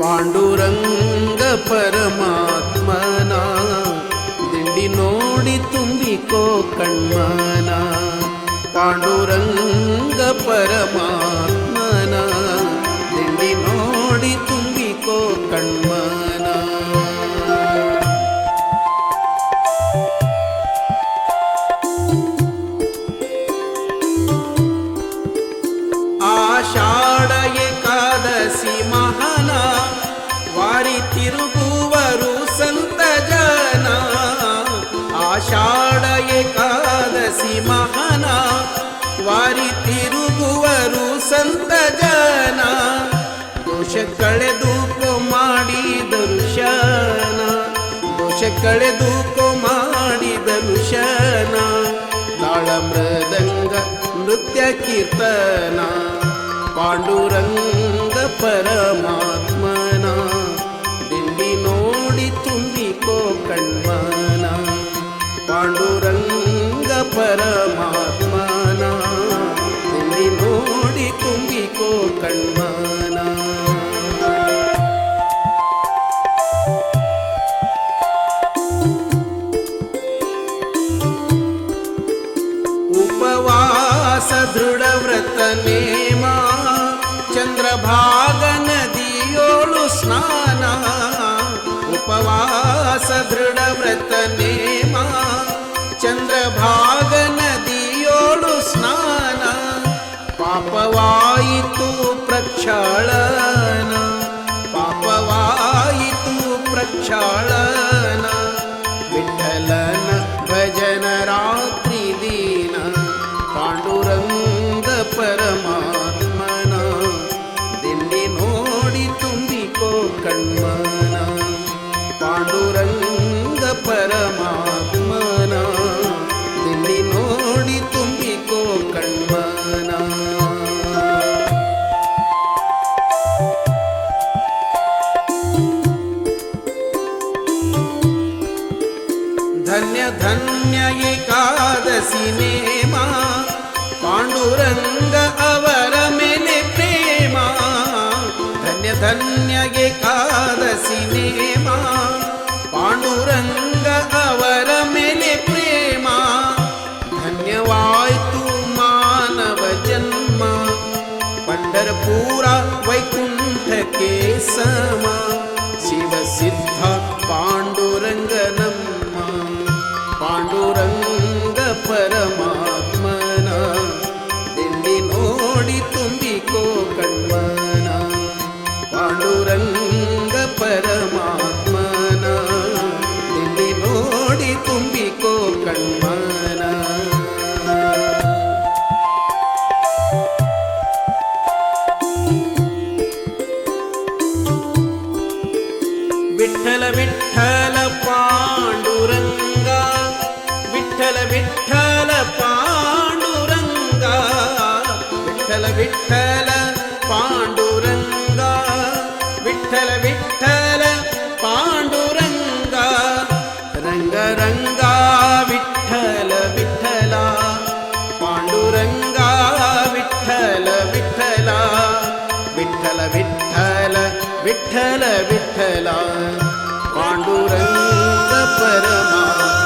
ಪಾಂಡುರಂಗ ಪರಮಾತ್ಮನ ದಿಂಡಿ ನೋಡಿ ತುಂಬಿಕೋ ಕಣ್ಮನ. ಪಾಂಡುರಂಗ ಪರಮಾತ್ಮನ ದಿಂಡಿ ನೋಡಿ ತುಂಬಿಕೋ ಕಣ್ಮನ. ಆಷಾಢ ಏಕಾದಶಿ ಮಹಾನ ವಾರಿ ತಿರುಗುವರು ಸಂತ ಜನ. ಆಷಾಢ ಏಕಾದಶಿ ಮಹಾನ ವಾರಿ ತಿರುಗುವರು ಸಂತ ಜನ. ದೋಷ ಕಳೆದು ಮಾಡಿ ದರ್ಶನ, ದೋಷ ಕಳೆದು ಮಾಡಿ ದರ್ಶನ. ತಾಳ ಮೃದಂಗ ನೃತ್ಯ ಕೀರ್ತನ ಪಾಂಡುರಂಗ ಪರಮಾತ್ಮನ ದಿಂಡಿ ನೋಡಿ ತುಂಬಿಕೋ ಕಣ್ಮನ. ಪಾಂಡುರಂಗ ಪರಮಾತ್ಮನ ದಿಂಡಿ ನೋಡಿ ತುಂಬಿಕೋ ಕಣ್ಮನ. ಉಪವಾಸ ದೃಢ ವ್ರತ ನೇಮ ಚಂದ್ರಭಾಗ ನದಿಯೋಳು ಸ್ನಾನ. ಉಪವಾಸ ದೃಢ ವ್ರತ ನೇಮ ಚಂದ್ರಭಾಗ ನದಿಯೋಳು ಸ್ನಾನ. ಪಾಪವಾಯಿತು ಪ್ರಕ್ಷಾಳನ, ಪಾಪವಾಯಿತು ಪ್ರಕ್ಷಾಳನ. ವಿಠಲನ ಭಜನ ರಾತ್ರಿ ದೀನ ಪಾಂಡುರಂಗ ಪರಮಾತ್ಮನ ದಿಂಡಿ ನೋಡಿ ತುಂಬಿಕೋ ಕಣ್ಮನ. ಪಾಂಡುರಂಗ ಪರಮಾತ್ಮನ ದಿಂಡಿ ನೋಡಿ ತುಂಬಿಕೋ ಕಣ್ಮನ. ಧನ್ಯ ಧನ್ಯ ಏಕಾದಶಿ ನೇಮ ಪಾಂಡುರಂಗ ಅವರ ಮೇಲೆ ಪ್ರೇಮ. ಧನ್ಯ ಧನ್ಯ ಏಕಾದಶಿ ನೇಮ ಪಾಂಡುರಂಗ ಅವರ ಮೇಲೆ ಪ್ರೇಮ. ಧನ್ಯವಾಯ್ತು ಮಾನವ ಜನ್ಮ ಪಂಢರಪುರ ವೈಕುಂಠಕ್ಕೆ ಸಮ. ಶಿವ ಸಿದ್ಧ ಪಾಂಡುರಂಗ ನಮ್ಮ ಪಾಂಡುರಂಗ ಪರಮಾತ್ಮನ ದಿಂಡಿ ನೋಡಿ ತುಂಬಿಕೋ ಕಣ್ಮನ. ಪಾಂಡುರಂಗ ಪರಮಾತ್ಮನ ದಿಂಡಿ ನೋಡಿ ತುಂಬಿಕೋ ಕಣ್ಮನ. ವಿಠ್ಠಲ ವಿಠ್ಠಲ ಪಾಂಡುರಂಗ, ವಿಠ್ಠಲ ವಿಠ್ಠಲ ಪಾಂಡುರಂಗ. ವಿಠ್ಠಲ ವಿಠ್ಠಲ ಪಾಂಡುರಂಗ, ವಿಠ್ಠಲ ವಿಠ್ಠಲ ಪಾಂಡುರಂಗ. ರಂಗ ರಂಗ ವಿಠ್ಠಲ ವಿಠ್ಠಲ ಪಾಂಡುರಂಗ. ವಿಠ್ಠಲ ವಿಠ್ಠಲ ವಿಠ್ಠಲ ವಿಠ್ಠಲ ವಿಠ್ಠಲ ವಿಠ್ಠಲ ಪಾಂಡುರಂಗ ಪರಮಾತ್ಮ.